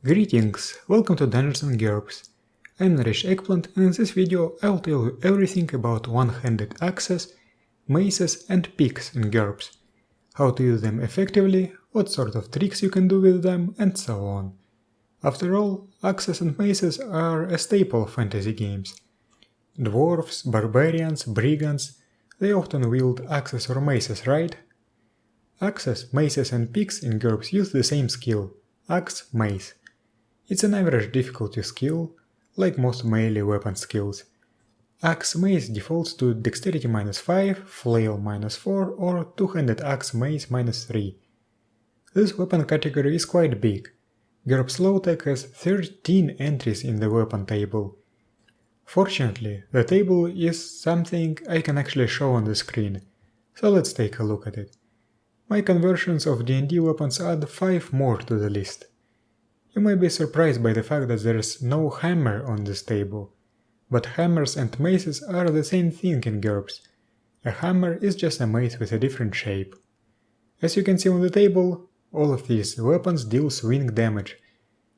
Greetings, welcome to Dungeons & GURPS. I'm Nourish Eggplant, and in this video I'll tell you everything about one-handed axes, maces and picks in GURPS, how to use them effectively, what sort of tricks you can do with them, and so on. After all, axes and maces are a staple of fantasy games. Dwarves, barbarians, brigands, they often wield axes or maces, right? Axes, maces and picks in GURPS use the same skill, axe, mace. It's an average difficulty skill, like most melee weapon skills. Axe mace defaults to dexterity -5, flail -4 or two-handed axe mace -3. This weapon category is quite big. GURPS Low-Tech has 13 entries in the weapon table. Fortunately, the table is something I can actually show on the screen, so let's take a look at it. My conversions of D&D weapons add 5 more to the list. You may be surprised by the fact that there's no hammer on this table, but hammers and maces are the same thing in GURPS. A hammer is just a mace with a different shape. As you can see on the table, all of these weapons deal swing damage.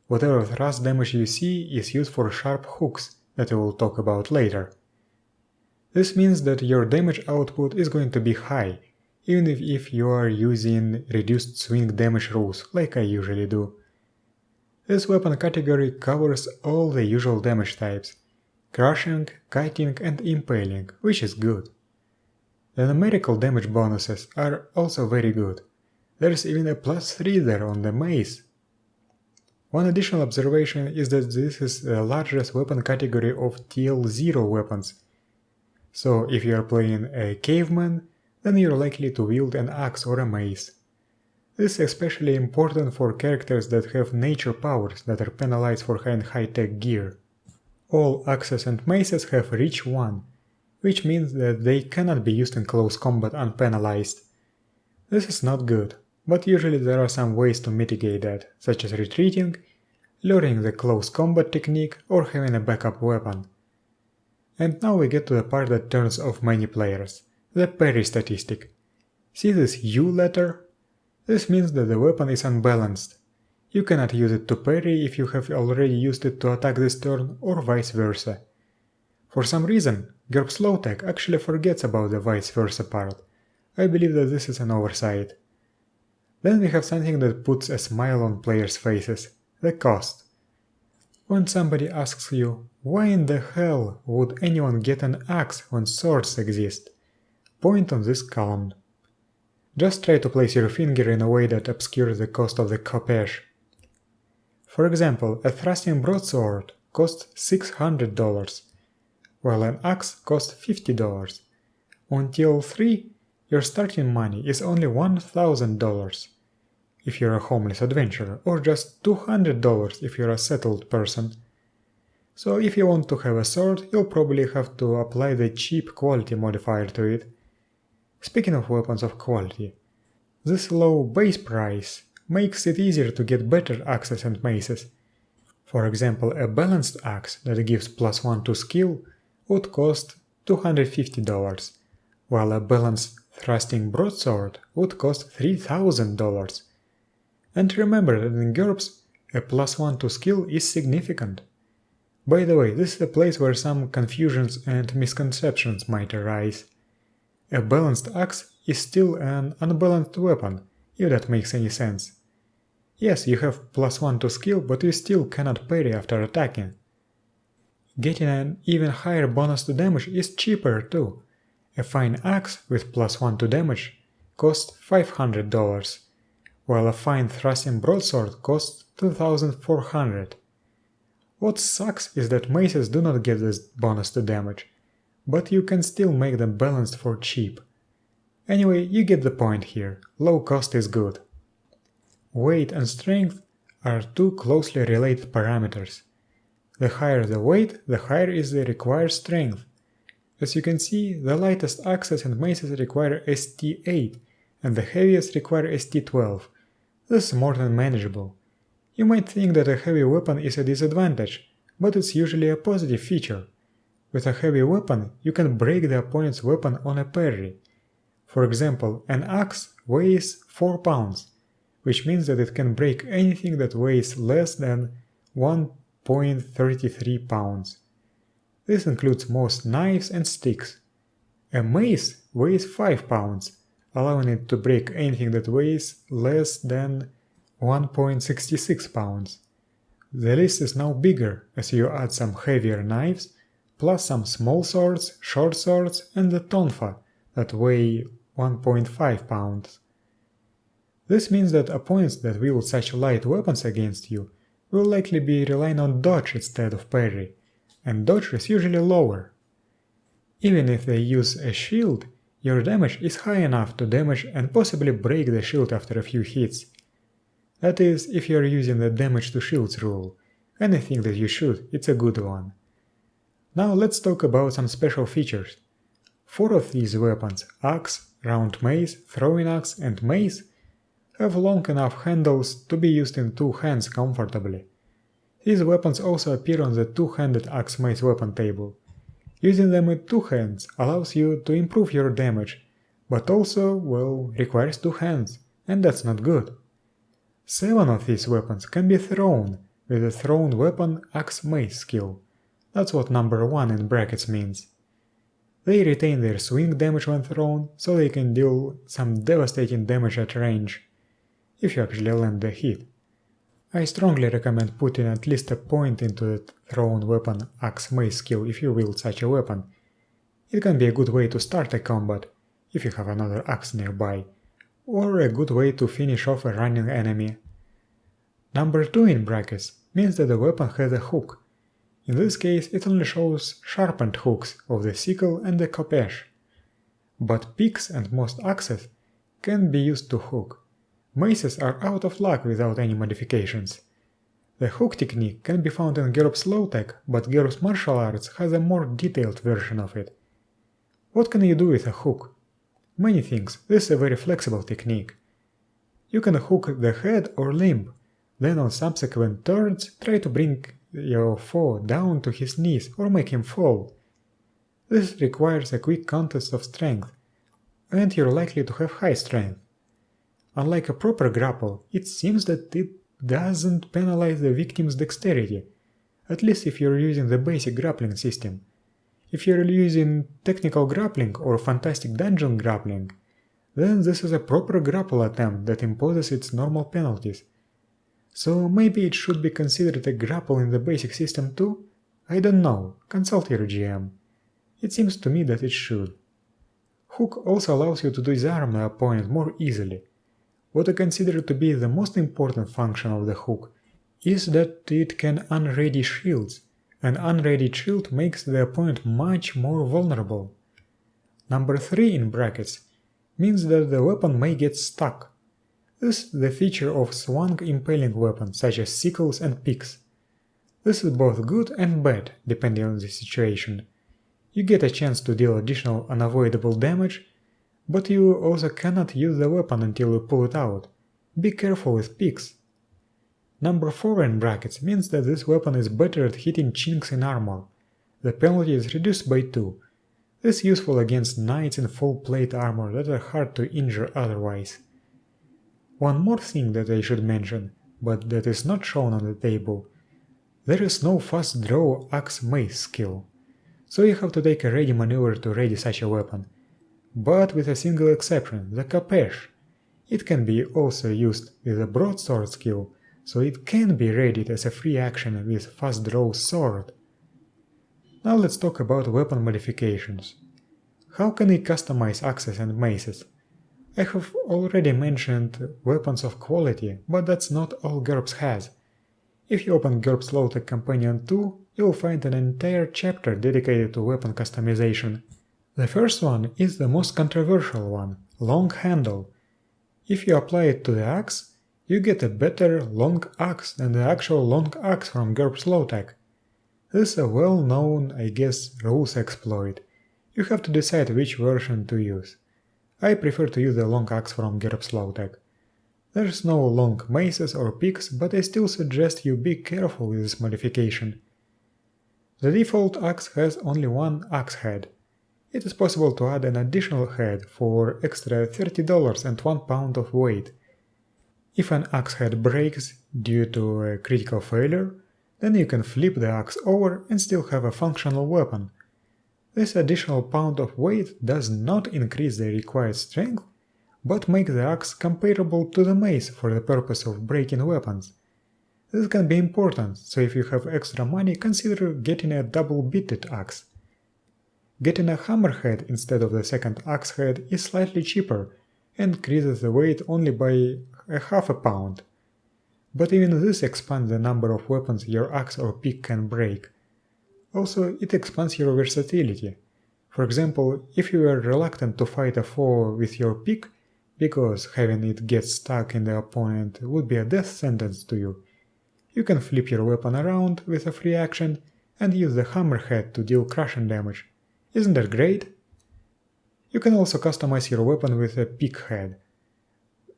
Whatever thrust damage you see is used for sharp hooks that I will talk about later. This means that your damage output is going to be high, even if you are using reduced swing damage rules like I usually do. This weapon category covers all the usual damage types: crushing, cutting and impaling, which is good. The numerical damage bonuses are also very good. There's even a +3 there on the mace. One additional observation is that this is the largest weapon category of TL0 weapons. So if you are playing a caveman, then you're likely to wield an axe or a mace. This is especially important for characters that have nature powers that are penalized for having high-tech gear. All axes and maces have reach 1, which means that they cannot be used in close combat unpenalized. This is not good, but usually there are some ways to mitigate that, such as retreating, learning the close combat technique, or having a backup weapon. And now we get to the part that turns off many players, the parry statistic. See this U letter? This means that the weapon is unbalanced. You cannot use it to parry if you have already used it to attack this turn, or vice versa. For some reason, GURPS Low-Tech actually forgets about the vice versa part. I believe that this is an oversight. Then we have something that puts a smile on players' faces, the cost. When somebody asks you, why in the hell would anyone get an axe when swords exist? Point on this column. Just try to place your finger in a way that obscures the cost of the kopech. For example, a thrusting broadsword costs $600, while an axe costs $50. On TL3, your starting money is only $1,000 if you're a homeless adventurer, or just $200 if you're a settled person. So if you want to have a sword, you'll probably have to apply the cheap quality modifier to it. Speaking of weapons of quality, this low base price makes it easier to get better axes and maces. For example, a balanced axe that gives +1 to skill would cost $250, while a balanced thrusting broadsword would cost $3,000. And remember that in GURPS, a +1 to skill is significant. By the way, this is a place where some confusions and misconceptions might arise. A balanced axe is still an unbalanced weapon, if that makes any sense. Yes, you have +1 to skill, but you still cannot parry after attacking. Getting an even higher bonus to damage is cheaper too. A fine axe with +1 to damage costs $500, while a fine thrusting broadsword costs $2,400. What sucks is that maces do not get this bonus to damage, but you can still make them balanced for cheap. Anyway, you get the point here, low cost is good. Weight and strength are two closely related parameters. The higher the weight, the higher is the required strength. As you can see, the lightest axes and maces require ST8, and the heaviest require ST12. This is more than manageable. You might think that a heavy weapon is a disadvantage, but it's usually a positive feature. With a heavy weapon, you can break the opponent's weapon on a parry. For example, an axe weighs 4 pounds, which means that it can break anything that weighs less than 1.33 pounds. This includes most knives and sticks. A mace weighs 5 pounds, allowing it to break anything that weighs less than 1.66 pounds. The list is now bigger as you add some heavier knives, plus some small swords, short swords, and the tonfa that weigh 1.5 pounds. This means that opponents that wield such light weapons against you will likely be relying on dodge instead of parry, and dodge is usually lower. Even if they use a shield, your damage is high enough to damage and possibly break the shield after a few hits. That is, if you are using the damage to shields rule. Anything that you shoot, it's a good one. Now let's talk about some special features. 4 of these weapons, axe, round mace, throwing axe, and mace, have long enough handles to be used in 2 hands comfortably. These weapons also appear on the 2-handed axe mace weapon table. Using them with 2 hands allows you to improve your damage, but also, well, requires 2 hands, and that's not good. 7 of these weapons can be thrown with the thrown weapon axe mace skill. That's what number 1 in brackets means. They retain their swing damage when thrown, so they can deal some devastating damage at range, if you actually land the hit. I strongly recommend putting at least a point into the thrown weapon axe mace skill if you wield such a weapon. It can be a good way to start a combat, if you have another axe nearby, or a good way to finish off a running enemy. Number 2 in brackets means that the weapon has a hook. In this case it only shows sharpened hooks of the sickle and the khopesh. But picks and most axes can be used to hook. Maces are out of luck without any modifications. The hook technique can be found in GURPS Low-Tech, but GURPS Martial Arts has a more detailed version of it. What can you do with a hook? Many things. This is a very flexible technique. You can hook the head or limb, then on subsequent turns try to bring your foe down to his knees or make him fall. This requires a quick contest of strength, and you're likely to have high strength. Unlike a proper grapple, it seems that it doesn't penalize the victim's dexterity, at least if you're using the basic grappling system. If you're using technical grappling or fantastic dungeon grappling, then this is a proper grapple attempt that imposes its normal penalties. So maybe it should be considered a grapple in the basic system too? I don't know, consult your GM. It seems to me that it should. Hook also allows you to disarm the opponent more easily. What I consider to be the most important function of the hook is that it can unready shields. An unready shield makes the opponent much more vulnerable. Number 3 in brackets means that the weapon may get stuck. This is the feature of swung impaling weapons such as sickles and picks. This is both good and bad depending on the situation. You get a chance to deal additional unavoidable damage, but you also cannot use the weapon until you pull it out. Be careful with picks. Number 4 in brackets means that this weapon is better at hitting chinks in armor. The penalty is reduced by 2. This is useful against knights in full plate armor that are hard to injure otherwise. One more thing that I should mention, but that is not shown on the table. There is no fast draw axe mace skill, so you have to take a ready maneuver to ready such a weapon. But with a single exception, the khopesh. It can be also used with a broadsword skill, so it can be readied as a free action with fast draw sword. Now let's talk about weapon modifications. How can we customize axes and maces? I have already mentioned weapons of quality, but that's not all GURPS has. If you open GURPS Low-Tech Companion 2, you'll find an entire chapter dedicated to weapon customization. The first one is the most controversial one, long handle. If you apply it to the axe, you get a better long axe than the actual long axe from GURPS Low-Tech. This is a well-known, I guess, rules exploit. You have to decide which version to use. I prefer to use the long axe from GURPS Low-Tech. There's no long maces or picks, but I still suggest you be careful with this modification. The default axe has only one axe head. It is possible to add an additional head for extra $30 and 1 pound of weight. If an axe head breaks due to a critical failure, then you can flip the axe over and still have a functional weapon. This additional pound of weight does not increase the required strength, but makes the axe comparable to the mace for the purpose of breaking weapons. This can be important, so if you have extra money, consider getting a double-bitted axe. Getting a hammerhead instead of the second axe head is slightly cheaper and increases the weight only by half a pound. But even this expands the number of weapons your axe or pick can break. Also, it expands your versatility. For example, if you are reluctant to fight a foe with your pick, because having it get stuck in the opponent would be a death sentence to you, you can flip your weapon around with a free action and use the hammerhead to deal crushing damage. Isn't that great? You can also customize your weapon with a pick head.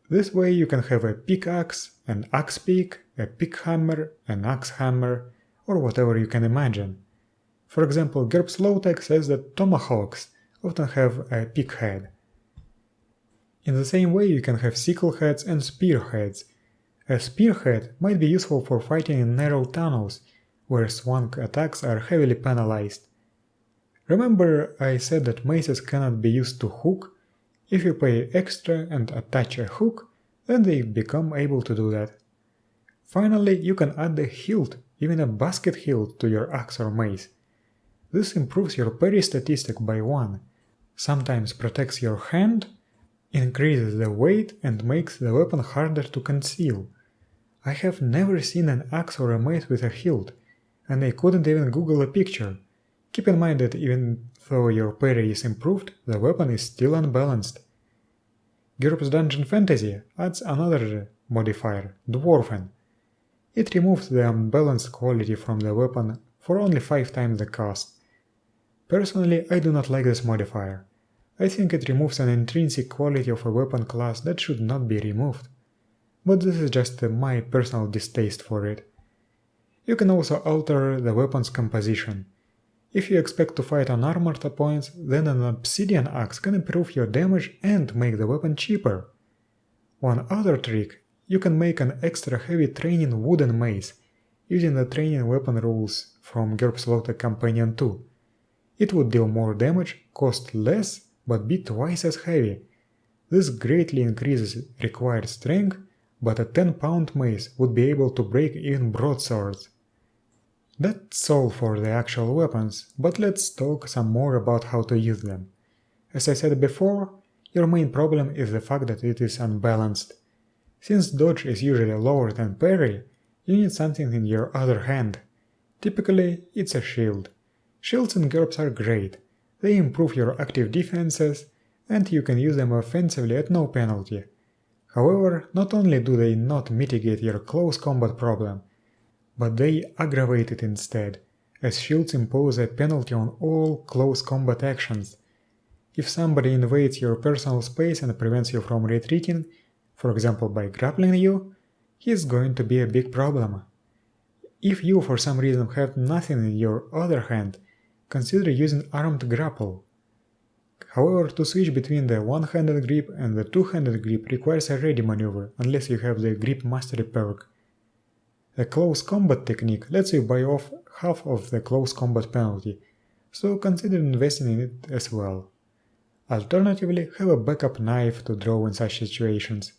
This way you can have a pickaxe, an axe pick, a pick hammer, an axe hammer, or whatever you can imagine. For example, GURPS Low-Tech says that tomahawks often have a pick head. In the same way you can have sickle heads and spearheads. A spearhead might be useful for fighting in narrow tunnels, where swung attacks are heavily penalized. Remember I said that maces cannot be used to hook? If you pay extra and attach a hook, then they become able to do that. Finally, you can add a hilt, even a basket hilt, to your axe or mace. This improves your parry statistic by 1, sometimes protects your hand, increases the weight and makes the weapon harder to conceal. I have never seen an axe or a mace with a hilt, and I couldn't even Google a picture. Keep in mind that even though your parry is improved, the weapon is still unbalanced. GURPS Dungeon Fantasy adds another modifier, Dwarfen. It removes the unbalanced quality from the weapon for only 5 times the cost. Personally, I do not like this modifier. I think it removes an intrinsic quality of a weapon class that should not be removed. But this is just my personal distaste for it. You can also alter the weapon's composition. If you expect to fight unarmored opponents, then an obsidian axe can improve your damage and make the weapon cheaper. One other trick, you can make an extra heavy training wooden mace, using the training weapon rules from GURPS Low-Tech Companion 2. It would deal more damage, cost less, but be twice as heavy. This greatly increases required strength, but a 10-pound mace would be able to break even broadswords. That's all for the actual weapons, but let's talk some more about how to use them. As I said before, your main problem is the fact that it is unbalanced. Since dodge is usually lower than parry, you need something in your other hand. Typically, it's a shield. Shields in GURPS are great. They improve your active defenses, and you can use them offensively at no penalty. However, not only do they not mitigate your close combat problem, but they aggravate it instead, as shields impose a penalty on all close combat actions. If somebody invades your personal space and prevents you from retreating, for example by grappling you, he is going to be a big problem. If you for some reason have nothing in your other hand, consider using armed grapple. However, to switch between the one-handed grip and the two-handed grip requires a ready maneuver, unless you have the grip mastery perk. A close combat technique lets you buy off half of the close combat penalty, so consider investing in it as well. Alternatively, have a backup knife to draw in such situations.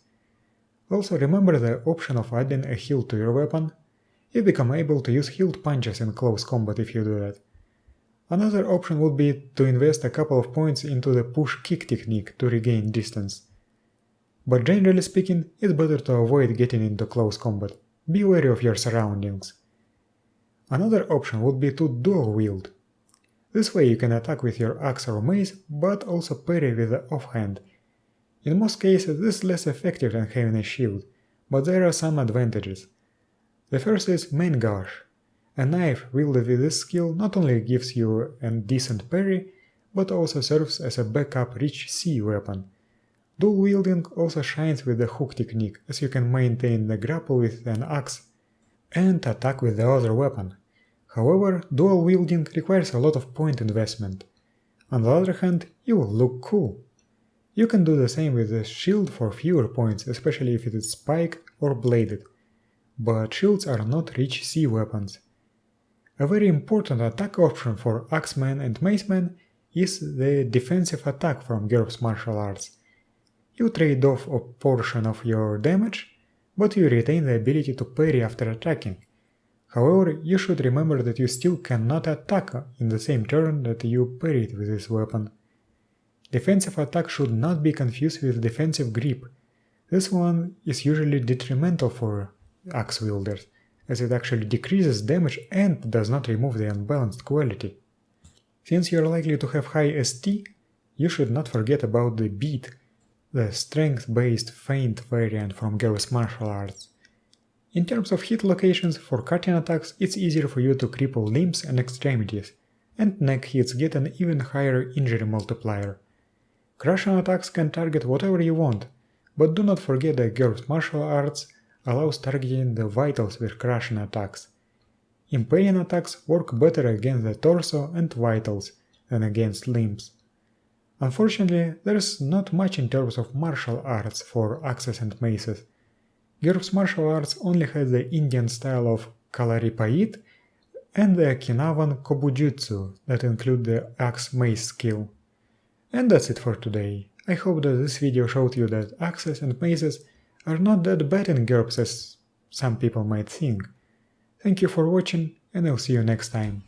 Also remember the option of adding a hilt to your weapon. You become able to use hilt punches in close combat if you do that. Another option would be to invest a couple of points into the push-kick technique to regain distance. But generally speaking, it's better to avoid getting into close combat. Be wary of your surroundings. Another option would be to dual wield. This way you can attack with your axe or mace, but also parry with the offhand. In most cases this is less effective than having a shield, but there are some advantages. The first is main gash. A knife wielded with this skill not only gives you a decent parry, but also serves as a backup reach C weapon. Dual wielding also shines with the hook technique, as you can maintain the grapple with an axe and attack with the other weapon. However, dual wielding requires a lot of point investment. On the other hand, you will look cool. You can do the same with a shield for fewer points, especially if it is spiked or bladed, but shields are not rich C weapons. A very important attack option for Axemen and Macemen is the defensive attack from GURPS martial arts. You trade off a portion of your damage, but you retain the ability to parry after attacking. However, you should remember that you still cannot attack in the same turn that you parried with this weapon. Defensive attack should not be confused with defensive grip. This one is usually detrimental for axe wielders, as it actually decreases damage and does not remove the unbalanced quality. Since you are likely to have high ST, you should not forget about the beat, the strength-based feint variant from GURPS martial arts. In terms of hit locations, for cutting attacks it's easier for you to cripple limbs and extremities, and neck hits get an even higher injury multiplier. Crushing attacks can target whatever you want, but do not forget that GURPS martial arts allows targeting the vitals with crushing attacks. Impaling attacks work better against the torso and vitals than against limbs. Unfortunately, there's not much in terms of martial arts for axes and maces. GURPS martial arts only has the Indian style of Kalaripayat and the Okinawan Kobujutsu that include the axe-mace skill. And that's it for today. I hope that this video showed you that axes and maces are not that bad in GURPS as some people might think. Thank you for watching, and I'll see you next time.